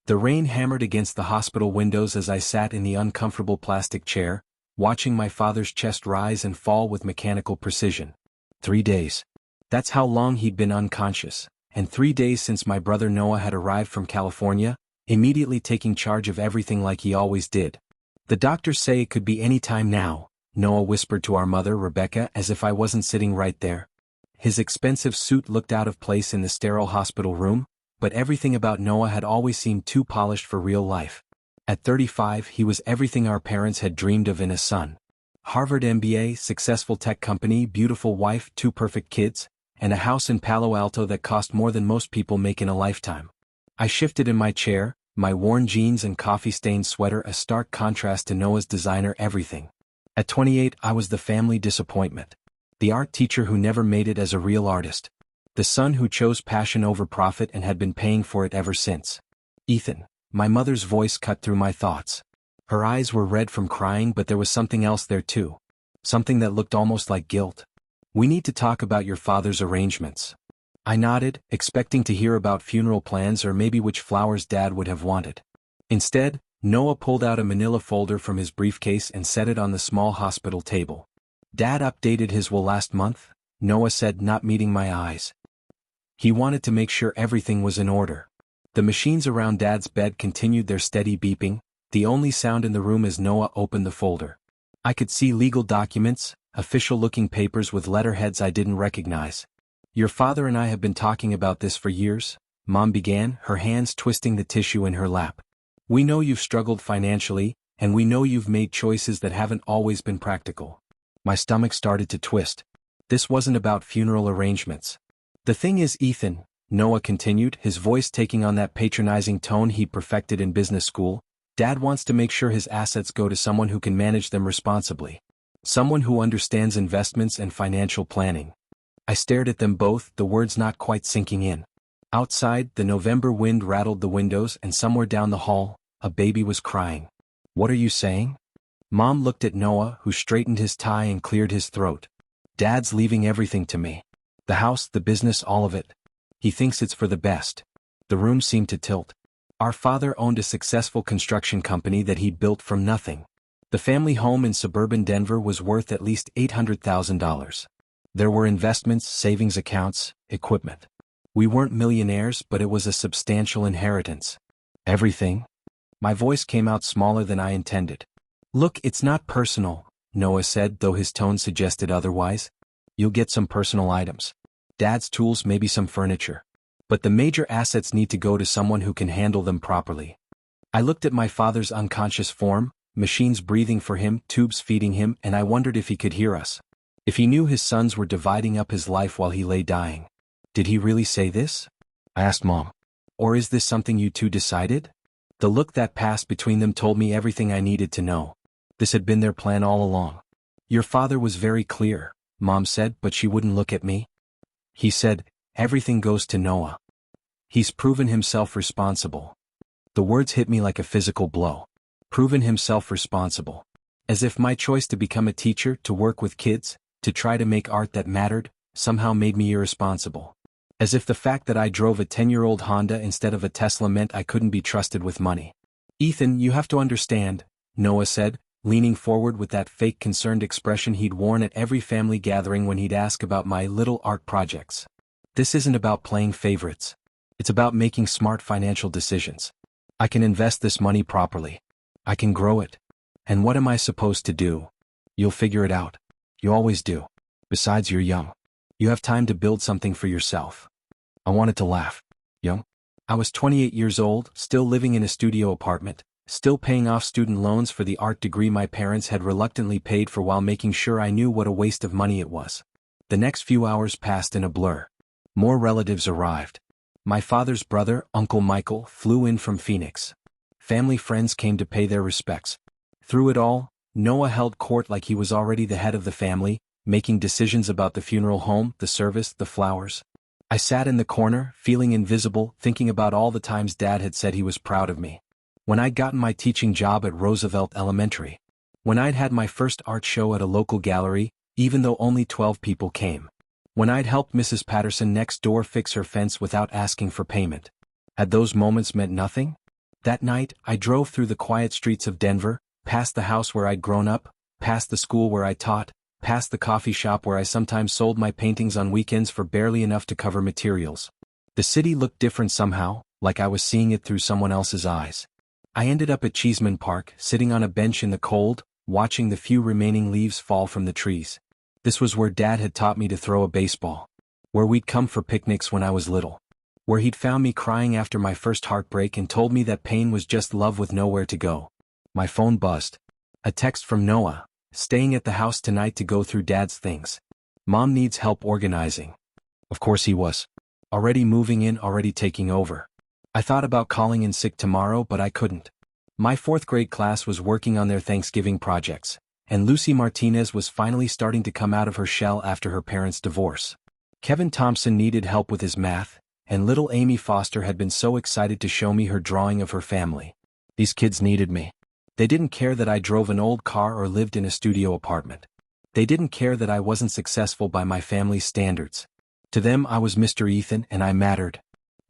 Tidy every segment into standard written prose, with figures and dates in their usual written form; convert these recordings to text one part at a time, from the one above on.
The rain hammered against the hospital windows as I sat in the uncomfortable plastic chair, watching my father's chest rise and fall with mechanical precision. 3 days. That's how long he'd been unconscious, and 3 days since my brother Noah had arrived from California, immediately taking charge of everything like he always did. The doctors say it could be any time now, Noah whispered to our mother Rebecca as if I wasn't sitting right there. His expensive suit looked out of place in the sterile hospital room, but everything about Noah had always seemed too polished for real life. At 35, he was everything our parents had dreamed of in a son. Harvard MBA, successful tech company, beautiful wife, 2 perfect kids, and a house in Palo Alto that cost more than most people make in a lifetime. I shifted in my chair, my worn jeans and coffee-stained sweater a stark contrast to Noah's designer everything. At 28, I was the family disappointment. The art teacher who never made it as a real artist. The son who chose passion over profit and had been paying for it ever since. Ethan. My mother's voice cut through my thoughts. Her eyes were red from crying, but there was something else there too. Something that looked almost like guilt. We need to talk about your father's arrangements. I nodded, expecting to hear about funeral plans or maybe which flowers Dad would have wanted. Instead, Noah pulled out a manila folder from his briefcase and set it on the small hospital table. Dad updated his will last month, Noah said, not meeting my eyes. He wanted to make sure everything was in order. The machines around Dad's bed continued their steady beeping, the only sound in the room as Noah opened the folder. I could see legal documents, official-looking papers with letterheads I didn't recognize. Your father and I have been talking about this for years, Mom began, her hands twisting the tissue in her lap. We know you've struggled financially, and we know you've made choices that haven't always been practical. My stomach started to twist. This wasn't about funeral arrangements. The thing is, Ethan, Noah continued, his voice taking on that patronizing tone he perfected in business school, Dad wants to make sure his assets go to someone who can manage them responsibly. Someone who understands investments and financial planning. I stared at them both, the words not quite sinking in. Outside, the November wind rattled the windows and somewhere down the hall, a baby was crying. What are you saying? Mom looked at Noah, who straightened his tie and cleared his throat. Dad's leaving everything to me. The house, the business, all of it. He thinks it's for the best. The room seemed to tilt. Our father owned a successful construction company that he'd built from nothing. The family home in suburban Denver was worth at least $800,000. There were investments, savings accounts, equipment. We weren't millionaires, but it was a substantial inheritance. Everything? My voice came out smaller than I intended. Look, it's not personal, Noah said, though his tone suggested otherwise. You'll get some personal items. Dad's tools, maybe some furniture. But the major assets need to go to someone who can handle them properly. I looked at my father's unconscious form, machines breathing for him, tubes feeding him, and I wondered if he could hear us. If he knew his sons were dividing up his life while he lay dying. Did he really say this? I asked Mom. Or is this something you two decided? The look that passed between them told me everything I needed to know. This had been their plan all along. Your father was very clear, Mom said, but she wouldn't look at me. He said, everything goes to Noah. He's proven himself responsible. The words hit me like a physical blow. Proven himself responsible. As if my choice to become a teacher, to work with kids, to try to make art that mattered, somehow made me irresponsible. As if the fact that I drove a 10-year-old Honda instead of a Tesla meant I couldn't be trusted with money. Ethan, you have to understand, Noah said, leaning forward with that fake concerned expression he'd worn at every family gathering when he'd ask about my little art projects. This isn't about playing favorites. It's about making smart financial decisions. I can invest this money properly. I can grow it. And what am I supposed to do? You'll figure it out. You always do. Besides, you're young. You have time to build something for yourself. I wanted to laugh. Young? I was 28 years old, still living in a studio apartment, still paying off student loans for the art degree my parents had reluctantly paid for while making sure I knew what a waste of money it was. The next few hours passed in a blur. More relatives arrived. My father's brother, Uncle Michael, flew in from Phoenix. Family friends came to pay their respects. Through it all, Noah held court like he was already the head of the family, making decisions about the funeral home, the service, the flowers. I sat in the corner, feeling invisible, thinking about all the times Dad had said he was proud of me. When I'd gotten my teaching job at Roosevelt Elementary. When I'd had my first art show at a local gallery, even though only 12 people came. When I'd helped Mrs. Patterson next door fix her fence without asking for payment. Had those moments meant nothing? That night, I drove through the quiet streets of Denver, past the house where I'd grown up, past the school where I taught, past the coffee shop where I sometimes sold my paintings on weekends for barely enough to cover materials. The city looked different somehow, like I was seeing it through someone else's eyes. I ended up at Cheeseman Park, sitting on a bench in the cold, watching the few remaining leaves fall from the trees. This was where Dad had taught me to throw a baseball. Where we'd come for picnics when I was little. Where he'd found me crying after my first heartbreak and told me that pain was just love with nowhere to go. My phone buzzed. A text from Noah, staying at the house tonight to go through Dad's things. Mom needs help organizing. Of course he was. Already moving in, already taking over. I thought about calling in sick tomorrow, but I couldn't. My fourth grade class was working on their Thanksgiving projects, and Lucy Martinez was finally starting to come out of her shell after her parents' divorce. Kevin Thompson needed help with his math, and little Amy Foster had been so excited to show me her drawing of her family. These kids needed me. They didn't care that I drove an old car or lived in a studio apartment. They didn't care that I wasn't successful by my family's standards. To them I was Mr. Ethan and I mattered.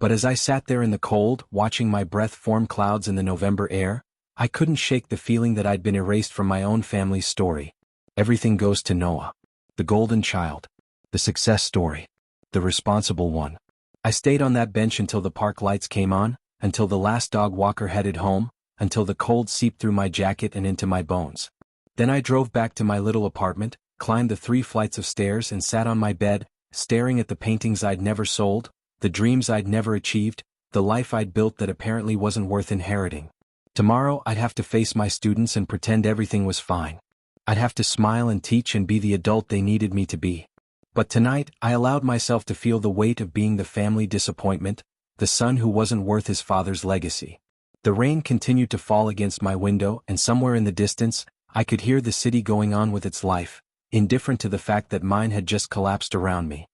But as I sat there in the cold, watching my breath form clouds in the November air, I couldn't shake the feeling that I'd been erased from my own family's story. Everything goes to Noah. The golden child. The success story. The responsible one. I stayed on that bench until the park lights came on, until the last dog walker headed home, until the cold seeped through my jacket and into my bones. Then I drove back to my little apartment, climbed the 3 flights of stairs and sat on my bed, staring at the paintings I'd never sold, the dreams I'd never achieved, the life I'd built that apparently wasn't worth inheriting. Tomorrow I'd have to face my students and pretend everything was fine. I'd have to smile and teach and be the adult they needed me to be. But tonight, I allowed myself to feel the weight of being the family disappointment, the son who wasn't worth his father's legacy. The rain continued to fall against my window, and somewhere in the distance, I could hear the city going on with its life, indifferent to the fact that mine had just collapsed around me.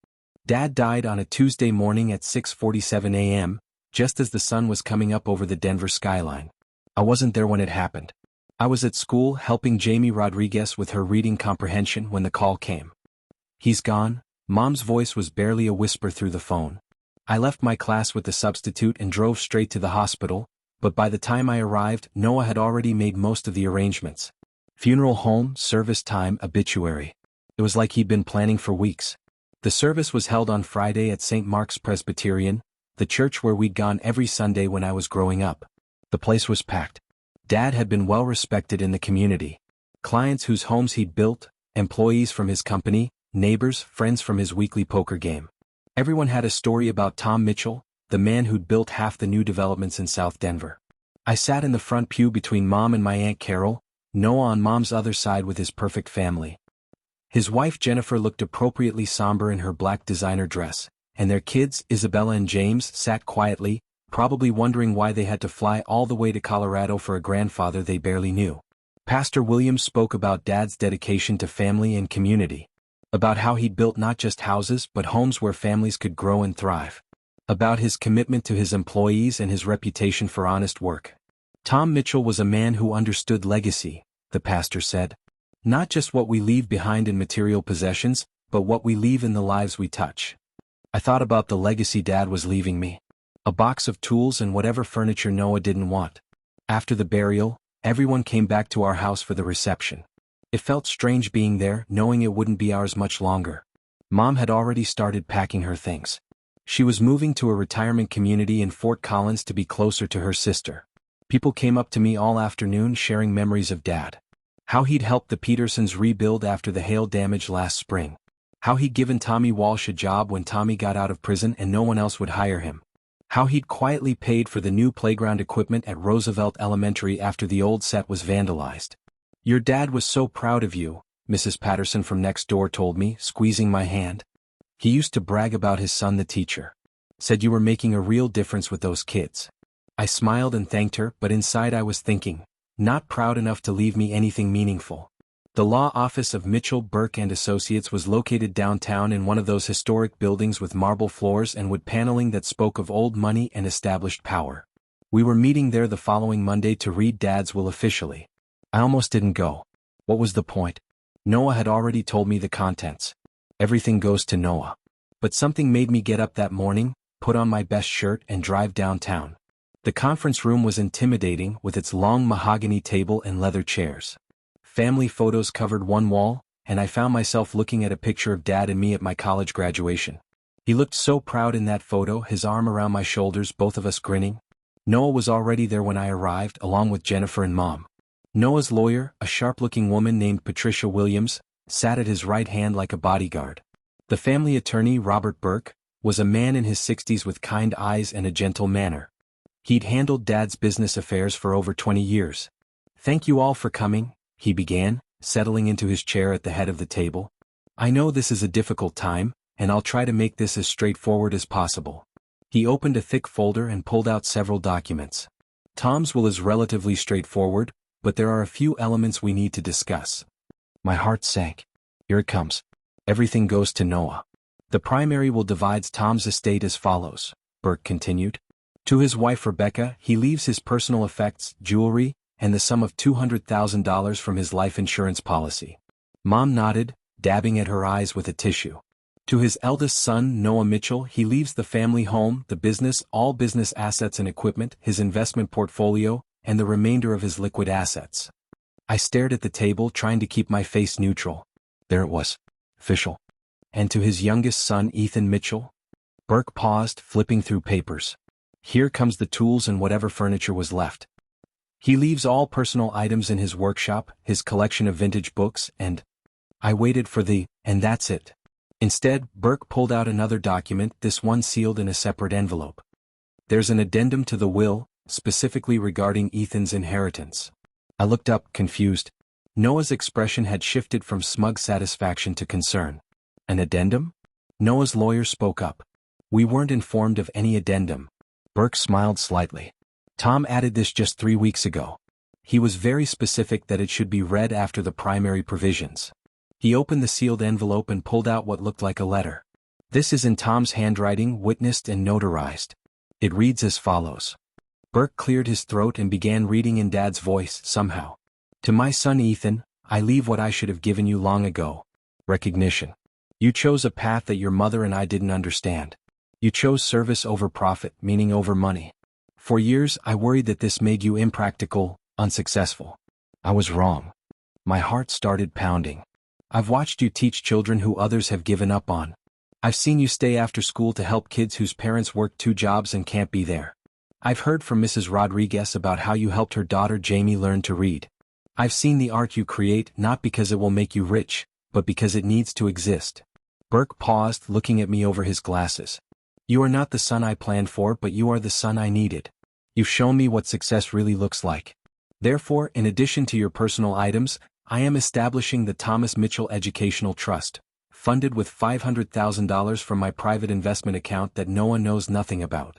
Dad died on a Tuesday morning at 6:47 a.m., just as the sun was coming up over the Denver skyline. I wasn't there when it happened. I was at school helping Jamie Rodriguez with her reading comprehension when the call came. He's gone. Mom's voice was barely a whisper through the phone. I left my class with the substitute and drove straight to the hospital, but by the time I arrived, Noah had already made most of the arrangements. Funeral home, service time, obituary. It was like he'd been planning for weeks. The service was held on Friday at St. Mark's Presbyterian, the church where we'd gone every Sunday when I was growing up. The place was packed. Dad had been well respected in the community. Clients whose homes he'd built, employees from his company, neighbors, friends from his weekly poker game. Everyone had a story about Tom Mitchell, the man who'd built half the new developments in South Denver. I sat in the front pew between Mom and my Aunt Carol, Noah on Mom's other side with his perfect family. His wife Jennifer looked appropriately somber in her black designer dress, and their kids, Isabella and James, sat quietly, probably wondering why they had to fly all the way to Colorado for a grandfather they barely knew. Pastor Williams spoke about Dad's dedication to family and community. About how he'd built not just houses but homes where families could grow and thrive. About his commitment to his employees and his reputation for honest work. Tom Mitchell was a man who understood legacy, the pastor said. Not just what we leave behind in material possessions, but what we leave in the lives we touch. I thought about the legacy Dad was leaving me. A box of tools and whatever furniture Noah didn't want. After the burial, everyone came back to our house for the reception. It felt strange being there, knowing it wouldn't be ours much longer. Mom had already started packing her things. She was moving to a retirement community in Fort Collins to be closer to her sister. People came up to me all afternoon sharing memories of Dad. How he'd helped the Petersons rebuild after the hail damage last spring. How he'd given Tommy Walsh a job when Tommy got out of prison and no one else would hire him. How he'd quietly paid for the new playground equipment at Roosevelt Elementary after the old set was vandalized. Your dad was so proud of you, Mrs. Patterson from next door told me, squeezing my hand. He used to brag about his son the teacher. Said you were making a real difference with those kids. I smiled and thanked her, but inside I was thinking, not proud enough to leave me anything meaningful. The law office of Mitchell, Burke and Associates was located downtown in one of those historic buildings with marble floors and wood paneling that spoke of old money and established power. We were meeting there the following Monday to read Dad's will officially. I almost didn't go. What was the point? Noah had already told me the contents. Everything goes to Noah. But something made me get up that morning, put on my best shirt and drive downtown. The conference room was intimidating with its long mahogany table and leather chairs. Family photos covered one wall, and I found myself looking at a picture of Dad and me at my college graduation. He looked so proud in that photo, his arm around my shoulders, both of us grinning. Noah was already there when I arrived, along with Jennifer and Mom. Noah's lawyer, a sharp-looking woman named Patricia Williams, sat at his right hand like a bodyguard. The family attorney, Robert Burke, was a man in his 60s with kind eyes and a gentle manner. He'd handled Dad's business affairs for over 20 years. "Thank you all for coming," he began, settling into his chair at the head of the table. "I know this is a difficult time, and I'll try to make this as straightforward as possible." He opened a thick folder and pulled out several documents. "Tom's will is relatively straightforward, but there are a few elements we need to discuss." My heart sank. Here it comes. Everything goes to Noah. "The primary will divides Tom's estate as follows," Burke continued. "To his wife Rebecca, he leaves his personal effects, jewelry, and the sum of $200,000 from his life insurance policy." Mom nodded, dabbing at her eyes with a tissue. "To his eldest son, Noah Mitchell, he leaves the family home, the business, all business assets and equipment, his investment portfolio, and the remainder of his liquid assets." I stared at the table, trying to keep my face neutral. There it was. Official. "And to his youngest son, Ethan Mitchell?" Burke paused, flipping through papers. "Here comes the tools and whatever furniture was left. He leaves all personal items in his workshop, his collection of vintage books, and—" I waited for the "and that's it." Instead, Burke pulled out another document, this one sealed in a separate envelope. "There's an addendum to the will, specifically regarding Ethan's inheritance." I looked up, confused. Noah's expression had shifted from smug satisfaction to concern. "An addendum?" Noah's lawyer spoke up. "We weren't informed of any addendum." Burke smiled slightly. "Tom added this just 3 weeks ago. He was very specific that it should be read after the primary provisions." He opened the sealed envelope and pulled out what looked like a letter. "This is in Tom's handwriting, witnessed and notarized. It reads as follows." Burke cleared his throat and began reading in Dad's voice, somehow. "To my son Ethan, I leave what I should have given you long ago. Recognition. You chose a path that your mother and I didn't understand. You chose service over profit, meaning over money. For years I worried that this made you impractical, unsuccessful. I was wrong." My heart started pounding. "I've watched you teach children who others have given up on. I've seen you stay after school to help kids whose parents work 2 jobs and can't be there. I've heard from Mrs. Rodriguez about how you helped her daughter Jamie learn to read. I've seen the art you create not because it will make you rich, but because it needs to exist." Burke paused, looking at me over his glasses. "You are not the son I planned for, but you are the son I needed. You've shown me what success really looks like. Therefore, in addition to your personal items, I am establishing the Thomas Mitchell Educational Trust, funded with $500,000 from my private investment account that Noah knows nothing about."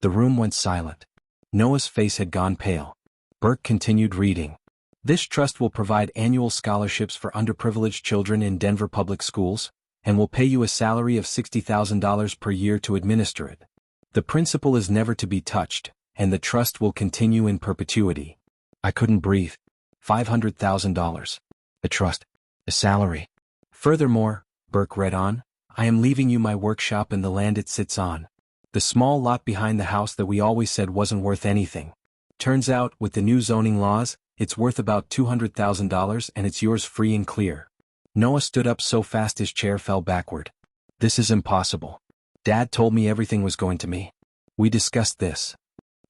The room went silent. Noah's face had gone pale. Burke continued reading. "This trust will provide annual scholarships for underprivileged children in Denver public schools, and will pay you a salary of $60,000 per year to administer it. The principal is never to be touched, and the trust will continue in perpetuity." I couldn't breathe. $500,000. A trust. A salary. "Furthermore," Burke read on, "I am leaving you my workshop and the land it sits on. The small lot behind the house that we always said wasn't worth anything. Turns out, with the new zoning laws, it's worth about $200,000 and it's yours free and clear." Noah stood up so fast his chair fell backward. "This is impossible. Dad told me everything was going to me. We discussed this."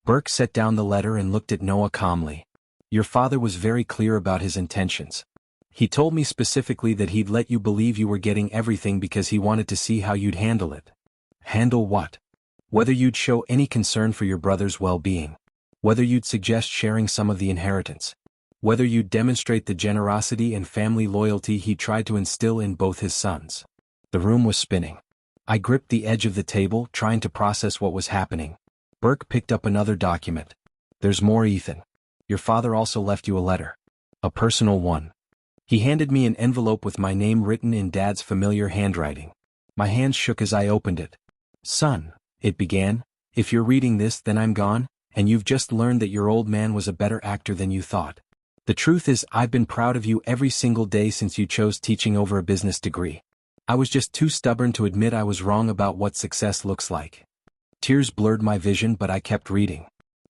Burke set down the letter and looked at Noah calmly. "Your father was very clear about his intentions. He told me specifically that he'd let you believe you were getting everything because he wanted to see how you'd handle it." "Handle what?" "Whether you'd show any concern for your brother's well-being. Whether you'd suggest sharing some of the inheritance. Whether you'd demonstrate the generosity and family loyalty he tried to instill in both his sons." The room was spinning. I gripped the edge of the table, trying to process what was happening. Burke picked up another document. "There's more, Ethan. Your father also left you a letter. A personal one." He handed me an envelope with my name written in Dad's familiar handwriting. My hands shook as I opened it. "Son," it began, "if you're reading this, then I'm gone, and you've just learned that your old man was a better actor than you thought. The truth is, I've been proud of you every single day since you chose teaching over a business degree. I was just too stubborn to admit I was wrong about what success looks like." Tears blurred my vision, but I kept reading.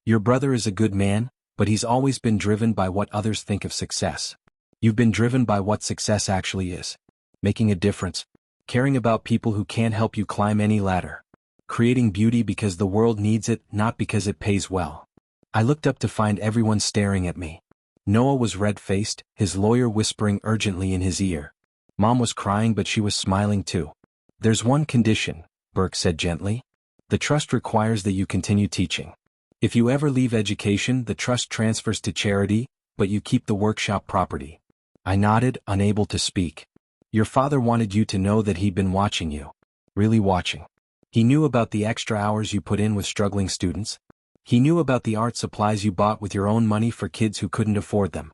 Your brother is a good man, but he's always been driven by what others think of success. You've been driven by what success actually is. Making a difference. Caring about people who can't help you climb any ladder. Creating beauty because the world needs it, not because it pays well. I looked up to find everyone staring at me. Noah was red-faced, his lawyer whispering urgently in his ear. Mom was crying, but she was smiling too. There's one condition, Burke said gently. The trust requires that you continue teaching. If you ever leave education, the trust transfers to charity, but you keep the workshop property. I nodded, unable to speak. Your father wanted you to know that he'd been watching you. Really watching. He knew about the extra hours you put in with struggling students. He knew about the art supplies you bought with your own money for kids who couldn't afford them.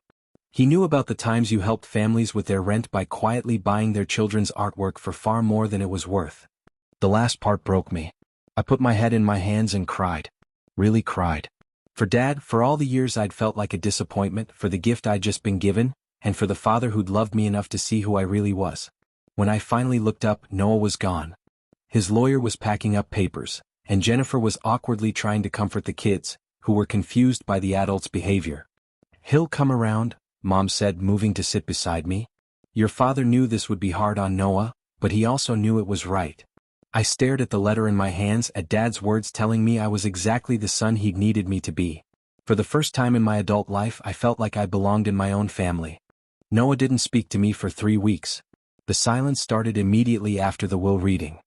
He knew about the times you helped families with their rent by quietly buying their children's artwork for far more than it was worth. The last part broke me. I put my head in my hands and cried. Really cried. For Dad, for all the years I'd felt like a disappointment, for the gift I'd just been given, and for the father who'd loved me enough to see who I really was. When I finally looked up, Noah was gone. His lawyer was packing up papers, and Jennifer was awkwardly trying to comfort the kids, who were confused by the adults' behavior. He'll come around, Mom said, moving to sit beside me. Your father knew this would be hard on Noah, but he also knew it was right. I stared at the letter in my hands, at Dad's words telling me I was exactly the son he'd needed me to be. For the first time in my adult life, I felt like I belonged in my own family. Noah didn't speak to me for 3 weeks. The silence started immediately after the will reading.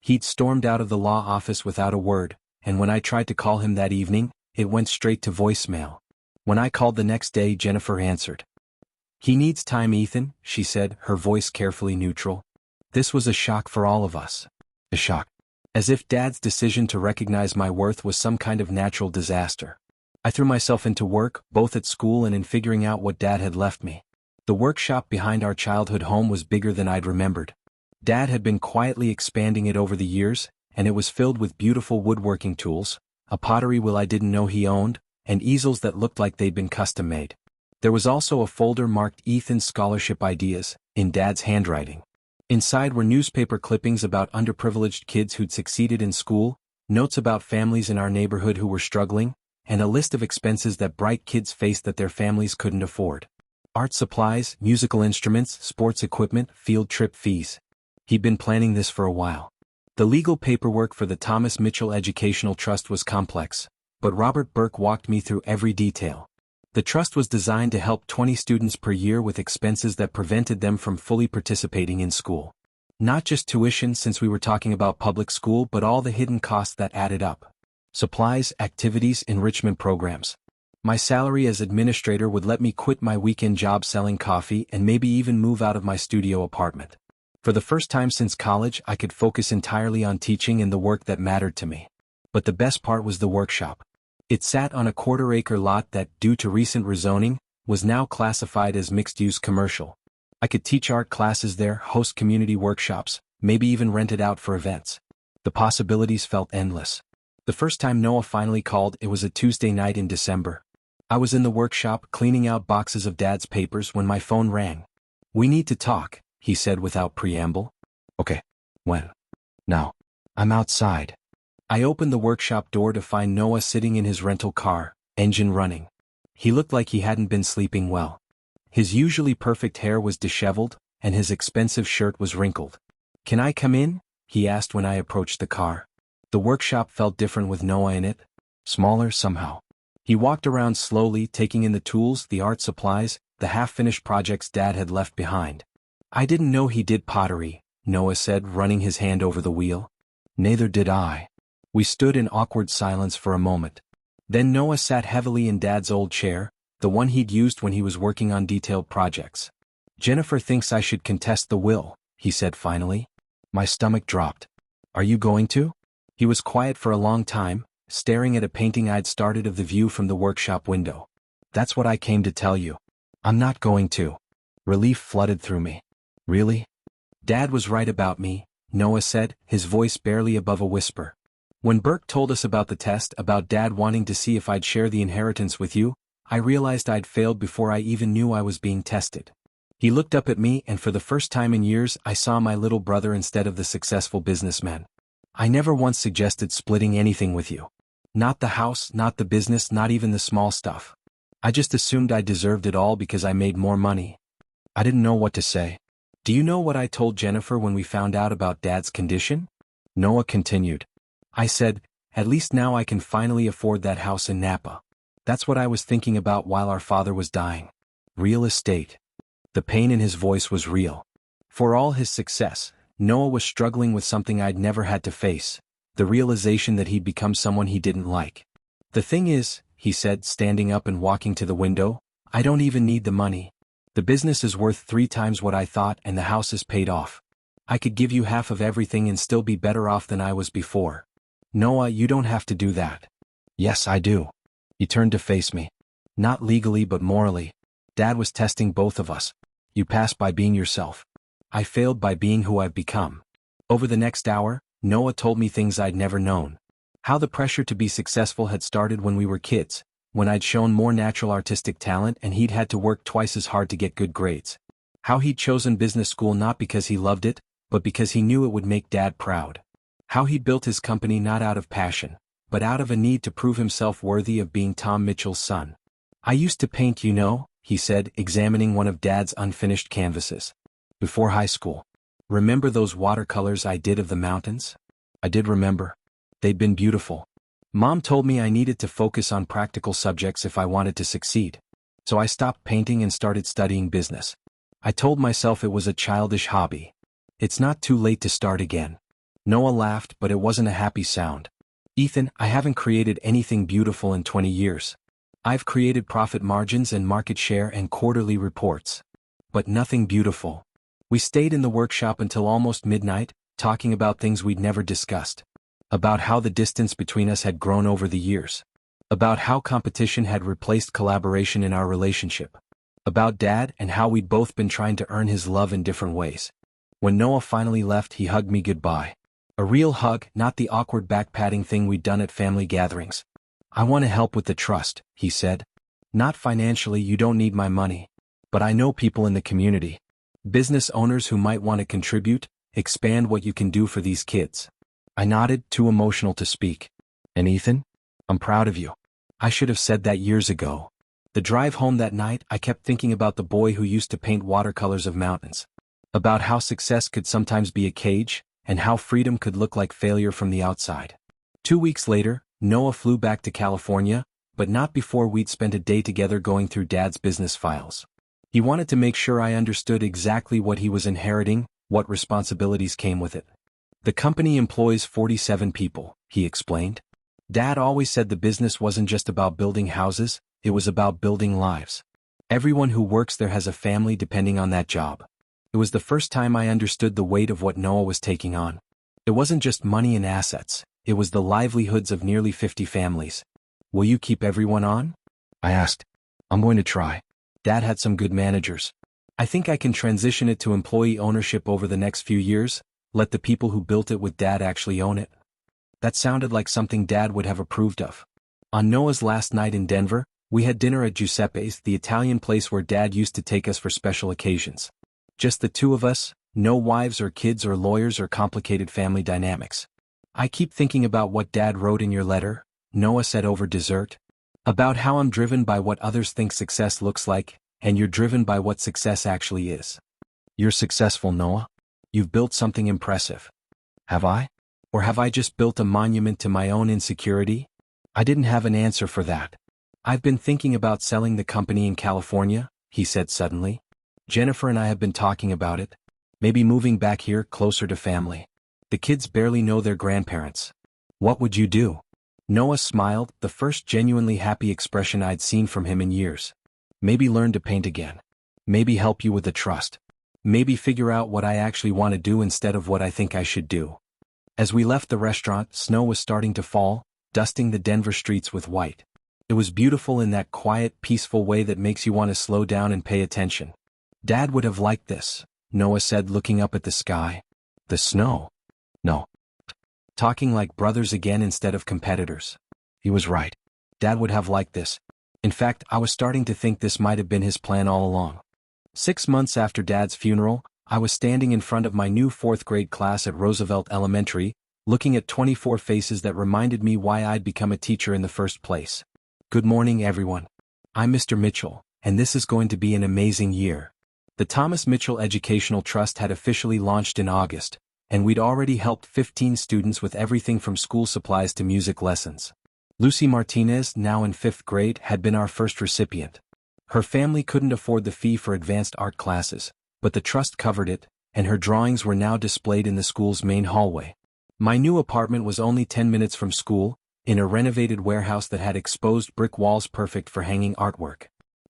He'd stormed out of the law office without a word, and when I tried to call him that evening, it went straight to voicemail. When I called the next day, Jennifer answered. He needs time, Ethan, she said, her voice carefully neutral. This was a shock for all of us. A shock. As if Dad's decision to recognize my worth was some kind of natural disaster. I threw myself into work, both at school and in figuring out what Dad had left me. The workshop behind our childhood home was bigger than I'd remembered. Dad had been quietly expanding it over the years, and it was filled with beautiful woodworking tools, a pottery wheel I didn't know he owned, and easels that looked like they'd been custom-made. There was also a folder marked Ethan's Scholarship Ideas, in Dad's handwriting. Inside were newspaper clippings about underprivileged kids who'd succeeded in school, notes about families in our neighborhood who were struggling, and a list of expenses that bright kids faced that their families couldn't afford. Art supplies, musical instruments, sports equipment, field trip fees. He'd been planning this for a while. The legal paperwork for the Thomas Mitchell Educational Trust was complex, but Robert Burke walked me through every detail. The trust was designed to help 20 students per year with expenses that prevented them from fully participating in school. Not just tuition, since we were talking about public school, but all the hidden costs that added up. Supplies, activities, enrichment programs. My salary as administrator would let me quit my weekend job selling coffee and maybe even move out of my studio apartment. For the first time since college, I could focus entirely on teaching and the work that mattered to me. But the best part was the workshop. It sat on a quarter-acre lot that, due to recent rezoning, was now classified as mixed-use commercial. I could teach art classes there, host community workshops, maybe even rent it out for events. The possibilities felt endless. The first time Noah finally called, it was a Tuesday night in December. I was in the workshop cleaning out boxes of Dad's papers when my phone rang. "We need to talk," he said without preamble. "Okay. When?" "Now. I'm outside." I opened the workshop door to find Noah sitting in his rental car, engine running. He looked like he hadn't been sleeping well. His usually perfect hair was disheveled, and his expensive shirt was wrinkled. "Can I come in?" he asked when I approached the car. The workshop felt different with Noah in it. Smaller somehow. He walked around slowly, taking in the tools, the art supplies, the half-finished projects Dad had left behind. "I didn't know he did pottery," Noah said, running his hand over the wheel. "Neither did I." We stood in awkward silence for a moment. Then Noah sat heavily in Dad's old chair, the one he'd used when he was working on detailed projects. "Jennifer thinks I should contest the will," he said finally. My stomach dropped. "Are you going to?" He was quiet for a long time, staring at a painting I'd started of the view from the workshop window. "That's what I came to tell you. I'm not going to." Relief flooded through me. "Really?" "Dad was right about me," Noah said, his voice barely above a whisper. "When Burke told us about the test, about Dad wanting to see if I'd share the inheritance with you, I realized I'd failed before I even knew I was being tested." He looked up at me, and for the first time in years I saw my little brother instead of the successful businessman. "I never once suggested splitting anything with you." Not the house, not the business, not even the small stuff. I just assumed I deserved it all because I made more money. I didn't know what to say. Do you know what I told Jennifer when we found out about Dad's condition? Noah continued. I said, at least now I can finally afford that house in Napa. That's what I was thinking about while our father was dying. Real estate. The pain in his voice was real. For all his success, Noah was struggling with something I'd never had to face, the realization that he'd become someone he didn't like. The thing is, he said, standing up and walking to the window, I don't even need the money. The business is worth 3 times what I thought and the house is paid off. I could give you half of everything and still be better off than I was before. Noah, you don't have to do that. Yes, I do. He turned to face me. Not legally but morally. Dad was testing both of us. You passed by being yourself. I failed by being who I've become. Over the next hour, Noah told me things I'd never known. How the pressure to be successful had started when we were kids, when I'd shown more natural artistic talent and he'd had to work twice as hard to get good grades. How he'd chosen business school not because he loved it, but because he knew it would make Dad proud. How he built his company not out of passion, but out of a need to prove himself worthy of being Tom Mitchell's son. I used to paint, you know, he said, examining one of Dad's unfinished canvases. Before high school. Remember those watercolors I did of the mountains? I did remember. They'd been beautiful. Mom told me I needed to focus on practical subjects if I wanted to succeed. So I stopped painting and started studying business. I told myself it was a childish hobby. It's not too late to start again. Noah laughed, but it wasn't a happy sound. Ethan, I haven't created anything beautiful in 20 years. I've created profit margins and market share and quarterly reports. But nothing beautiful. We stayed in the workshop until almost midnight, talking about things we'd never discussed. About how the distance between us had grown over the years. About how competition had replaced collaboration in our relationship. About Dad and how we'd both been trying to earn his love in different ways. When Noah finally left, he hugged me goodbye. A real hug, not the awkward back-patting thing we'd done at family gatherings. I want to help with the trust, he said. Not financially, you don't need my money. But I know people in the community. Business owners who might want to contribute, expand what you can do for these kids. I nodded, too emotional to speak. And Ethan? I'm proud of you. I should have said that years ago. The drive home that night, I kept thinking about the boy who used to paint watercolors of mountains. About how success could sometimes be a cage, and how freedom could look like failure from the outside. 2 weeks later, Noah flew back to California, but not before we'd spent a day together going through Dad's business files. He wanted to make sure I understood exactly what he was inheriting, what responsibilities came with it. The company employs 47 people, he explained. Dad always said the business wasn't just about building houses, it was about building lives. Everyone who works there has a family depending on that job. It was the first time I understood the weight of what Noah was taking on. It wasn't just money and assets, it was the livelihoods of nearly 50 families. Will you keep everyone on? I asked. I'm going to try. Dad had some good managers. I think I can transition it to employee ownership over the next few years, let the people who built it with Dad actually own it. That sounded like something Dad would have approved of. On Noah's last night in Denver, we had dinner at Giuseppe's, the Italian place where Dad used to take us for special occasions. Just the two of us, no wives or kids or lawyers or complicated family dynamics. I keep thinking about what Dad wrote in your letter, Noah said over dessert. About how I'm driven by what others think success looks like, and you're driven by what success actually is. You're successful, Noah. You've built something impressive. Have I? Or have I just built a monument to my own insecurity? I didn't have an answer for that. I've been thinking about selling the company in California, he said suddenly. Jennifer and I have been talking about it. Maybe moving back here, closer to family. The kids barely know their grandparents. What would you do? Noah smiled, the first genuinely happy expression I'd seen from him in years. Maybe learn to paint again. Maybe help you with the trust. Maybe figure out what I actually want to do instead of what I think I should do. As we left the restaurant, snow was starting to fall, dusting the Denver streets with white. It was beautiful in that quiet, peaceful way that makes you want to slow down and pay attention. Dad would have liked this, Noah said, looking up at the sky. The snow? No. Talking like brothers again instead of competitors. He was right. Dad would have liked this. In fact, I was starting to think this might have been his plan all along. 6 months after Dad's funeral, I was standing in front of my new 4th grade class at Roosevelt Elementary, looking at 24 faces that reminded me why I'd become a teacher in the first place. Good morning, everyone. I'm Mr. Mitchell, and this is going to be an amazing year. The Thomas Mitchell Educational Trust had officially launched in August, and we'd already helped 15 students with everything from school supplies to music lessons. Lucy Martinez, now in 5th grade, had been our first recipient. Her family couldn't afford the fee for advanced art classes, but the trust covered it, and her drawings were now displayed in the school's main hallway. My new apartment was only 10 minutes from school, in a renovated warehouse that had exposed brick walls perfect for hanging artwork.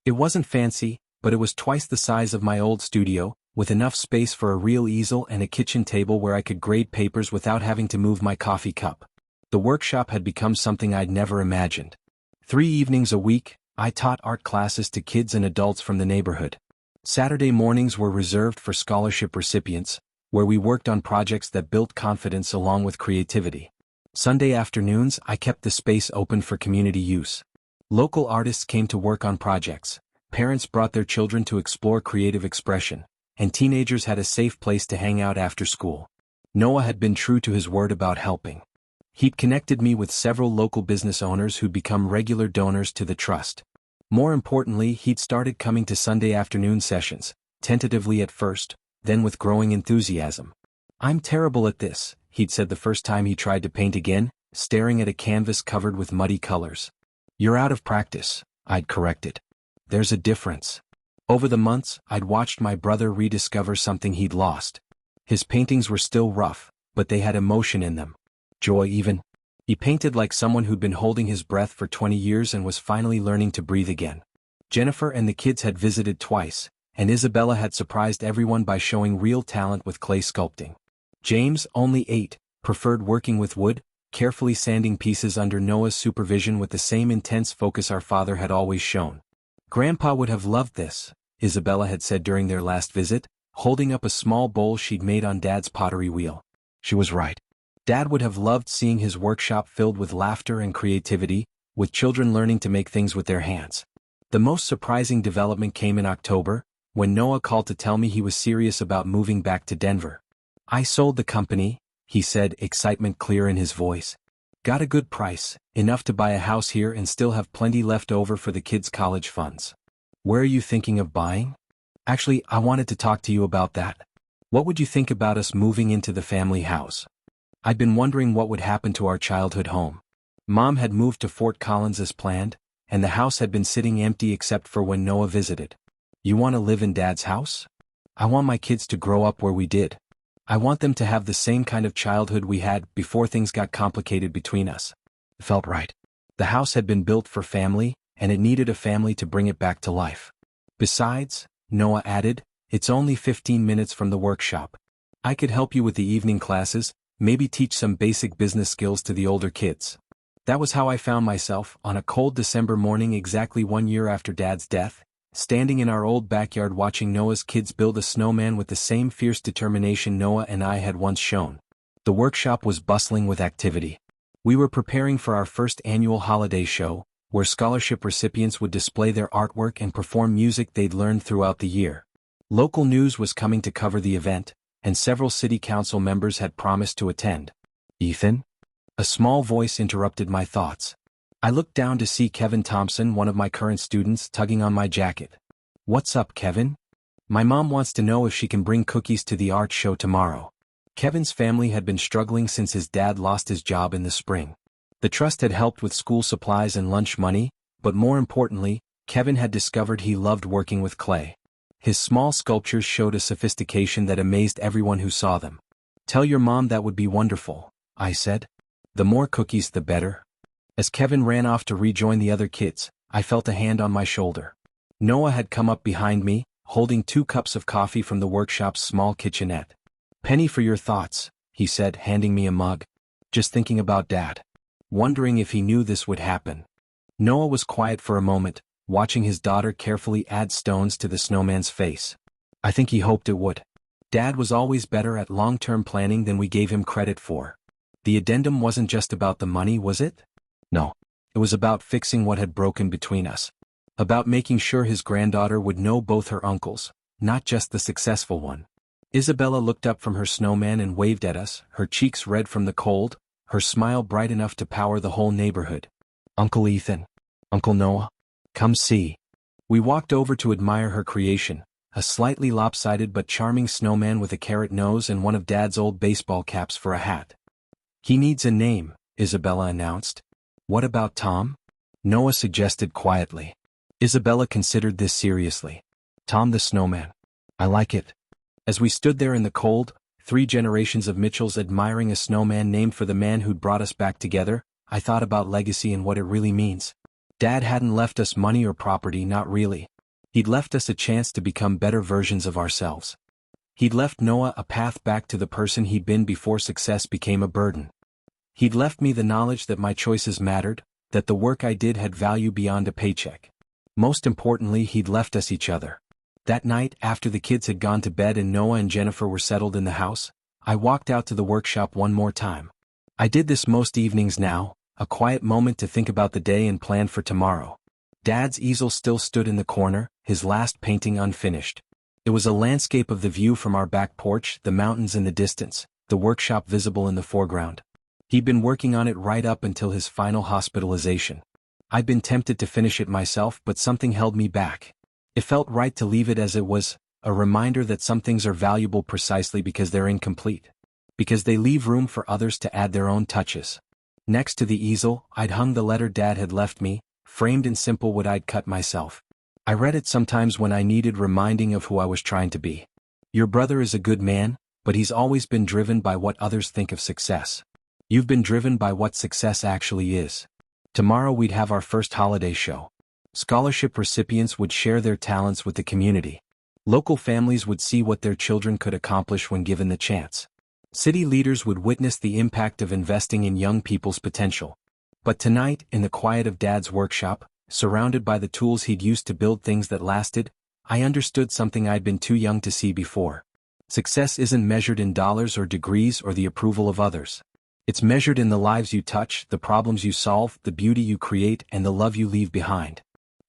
It wasn't fancy, but it was twice the size of my old studio, with enough space for a real easel and a kitchen table where I could grade papers without having to move my coffee cup. The workshop had become something I'd never imagined. 3 evenings a week, I taught art classes to kids and adults from the neighborhood. Saturday mornings were reserved for scholarship recipients, where we worked on projects that built confidence along with creativity. Sunday afternoons, I kept the space open for community use. Local artists came to work on projects, parents brought their children to explore creative expression, and teenagers had a safe place to hang out after school. Noah had been true to his word about helping. He'd connected me with several local business owners who'd become regular donors to the trust. More importantly, he'd started coming to Sunday afternoon sessions, tentatively at first, then with growing enthusiasm. "I'm terrible at this," he'd said the first time he tried to paint again, staring at a canvas covered with muddy colors. "You're out of practice," I'd corrected. "There's a difference." Over the months, I'd watched my brother rediscover something he'd lost. His paintings were still rough, but they had emotion in them. Joy even. He painted like someone who'd been holding his breath for 20 years and was finally learning to breathe again. Jennifer and the kids had visited twice, and Isabella had surprised everyone by showing real talent with clay sculpting. James, only 8, preferred working with wood, carefully sanding pieces under Noah's supervision with the same intense focus our father had always shown. "Grandpa would have loved this," Isabella had said during their last visit, holding up a small bowl she'd made on Dad's pottery wheel. She was right. Dad would have loved seeing his workshop filled with laughter and creativity, with children learning to make things with their hands. The most surprising development came in October, when Noah called to tell me he was serious about moving back to Denver. "I sold the company," he said, excitement clear in his voice. "Got a good price, enough to buy a house here and still have plenty left over for the kids' college funds." "Where are you thinking of buying?" "Actually, I wanted to talk to you about that. What would you think about us moving into the family house?" I'd been wondering what would happen to our childhood home. Mom had moved to Fort Collins as planned, and the house had been sitting empty except for when Noah visited. "You want to live in Dad's house?" "I want my kids to grow up where we did. I want them to have the same kind of childhood we had before things got complicated between us." It felt right. The house had been built for family, and it needed a family to bring it back to life. "Besides," Noah added, "it's only 15 minutes from the workshop. I could help you with the evening classes, maybe teach some basic business skills to the older kids." That was how I found myself, on a cold December morning exactly 1 year after Dad's death, standing in our old backyard watching Noah's kids build a snowman with the same fierce determination Noah and I had once shown. The workshop was bustling with activity. We were preparing for our first annual holiday show, where scholarship recipients would display their artwork and perform music they'd learned throughout the year. Local news was coming to cover the event, and several city council members had promised to attend. "Ethan?" A small voice interrupted my thoughts. I looked down to see Kevin Thompson, one of my current students, tugging on my jacket. "What's up, Kevin?" "My mom wants to know if she can bring cookies to the art show tomorrow." Kevin's family had been struggling since his dad lost his job in the spring. The trust had helped with school supplies and lunch money, but more importantly, Kevin had discovered he loved working with clay. His small sculptures showed a sophistication that amazed everyone who saw them. "Tell your mom that would be wonderful," I said. "The more cookies the better." As Kevin ran off to rejoin the other kids, I felt a hand on my shoulder. Noah had come up behind me, holding 2 cups of coffee from the workshop's small kitchenette. "Penny for your thoughts," he said, handing me a mug. "Just thinking about Dad. Wondering if he knew this would happen." Noah was quiet for a moment, watching his daughter carefully add stones to the snowman's face. "I think he hoped it would. Dad was always better at long-term planning than we gave him credit for. The addendum wasn't just about the money, was it? No. It was about fixing what had broken between us. About making sure his granddaughter would know both her uncles, not just the successful one. Isabella looked up from her snowman and waved at us, her cheeks red from the cold, her smile bright enough to power the whole neighborhood. "Uncle Ethan. Uncle Noah. Come see." We walked over to admire her creation, a slightly lopsided but charming snowman with a carrot nose and one of Dad's old baseball caps for a hat. "He needs a name," Isabella announced. "What about Tom?" Noah suggested quietly. Isabella considered this seriously. "Tom the Snowman. I like it." As we stood there in the cold, 3 generations of Mitchells admiring a snowman named for the man who'd brought us back together, I thought about legacy and what it really means. Dad hadn't left us money or property, not really. He'd left us a chance to become better versions of ourselves. He'd left Noah a path back to the person he'd been before success became a burden. He'd left me the knowledge that my choices mattered, that the work I did had value beyond a paycheck. Most importantly, he'd left us each other. That night, after the kids had gone to bed and Noah and Jennifer were settled in the house, I walked out to the workshop one more time. I did this most evenings now, a quiet moment to think about the day and plan for tomorrow. Dad's easel still stood in the corner, his last painting unfinished. It was a landscape of the view from our back porch, the mountains in the distance, the workshop visible in the foreground. He'd been working on it right up until his final hospitalization. I'd been tempted to finish it myself, but something held me back. It felt right to leave it as it was, a reminder that some things are valuable precisely because they're incomplete. Because they leave room for others to add their own touches. Next to the easel, I'd hung the letter Dad had left me, framed in simple wood I'd cut myself. I read it sometimes when I needed reminding of who I was trying to be. "Your brother is a good man, but he's always been driven by what others think of success. You've been driven by what success actually is." Tomorrow we'd have our first holiday show. Scholarship recipients would share their talents with the community. Local families would see what their children could accomplish when given the chance. City leaders would witness the impact of investing in young people's potential. But tonight, in the quiet of Dad's workshop, surrounded by the tools he'd used to build things that lasted, I understood something I'd been too young to see before. Success isn't measured in dollars or degrees or the approval of others. It's measured in the lives you touch, the problems you solve, the beauty you create, and the love you leave behind.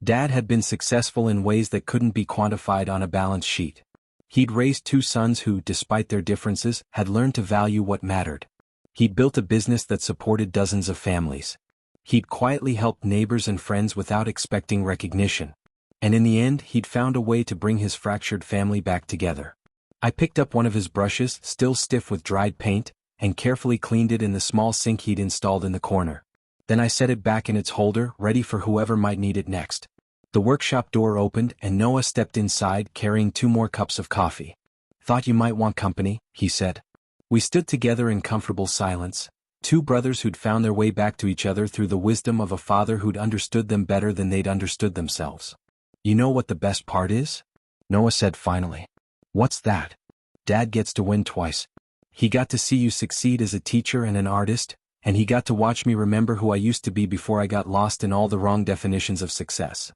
Dad had been successful in ways that couldn't be quantified on a balance sheet. He'd raised 2 sons who, despite their differences, had learned to value what mattered. He'd built a business that supported dozens of families. He'd quietly helped neighbors and friends without expecting recognition. And in the end, he'd found a way to bring his fractured family back together. I picked up one of his brushes, still stiff with dried paint, and carefully cleaned it in the small sink he'd installed in the corner. Then I set it back in its holder, ready for whoever might need it next. The workshop door opened and Noah stepped inside carrying 2 more cups of coffee. "Thought you might want company," he said. We stood together in comfortable silence, 2 brothers who'd found their way back to each other through the wisdom of a father who'd understood them better than they'd understood themselves. "You know what the best part is?" Noah said finally. "What's that?" "Dad gets to win twice. He got to see you succeed as a teacher and an artist, and he got to watch me remember who I used to be before I got lost in all the wrong definitions of success."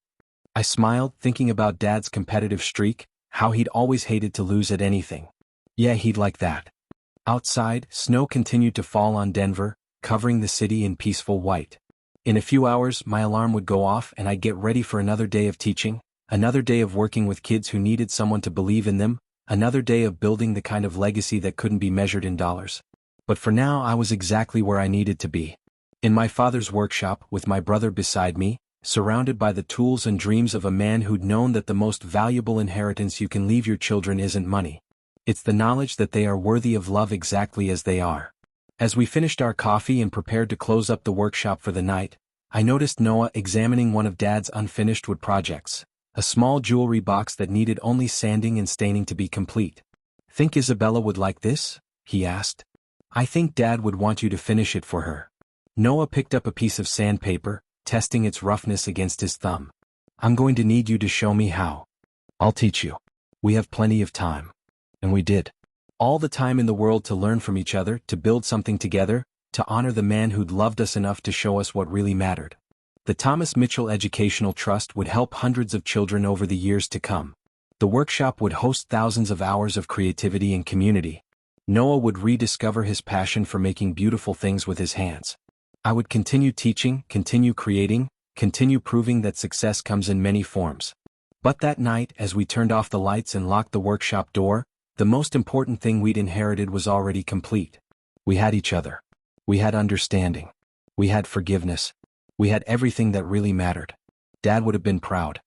I smiled, thinking about Dad's competitive streak, how he'd always hated to lose at anything. Yeah, he'd like that. Outside, snow continued to fall on Denver, covering the city in peaceful white. In a few hours, my alarm would go off and I'd get ready for another day of teaching, another day of working with kids who needed someone to believe in them, another day of building the kind of legacy that couldn't be measured in dollars. But for now I was exactly where I needed to be. In my father's workshop, with my brother beside me, surrounded by the tools and dreams of a man who'd known that the most valuable inheritance you can leave your children isn't money. It's the knowledge that they are worthy of love exactly as they are. As we finished our coffee and prepared to close up the workshop for the night, I noticed Noah examining one of Dad's unfinished wood projects, a small jewelry box that needed only sanding and staining to be complete. "Think Isabella would like this?" he asked. "I think Dad would want you to finish it for her." Noah picked up a piece of sandpaper, testing its roughness against his thumb. "I'm going to need you to show me how." "I'll teach you. We have plenty of time." And we did. All the time in the world to learn from each other, to build something together, to honor the man who'd loved us enough to show us what really mattered. The Thomas Mitchell Educational Trust would help hundreds of children over the years to come. The workshop would host thousands of hours of creativity and community. Noah would rediscover his passion for making beautiful things with his hands. I would continue teaching, continue creating, continue proving that success comes in many forms. But that night, as we turned off the lights and locked the workshop door, The most important thing we'd inherited was already complete. We had each other. We had understanding. We had forgiveness. We had everything that really mattered. Dad would have been proud.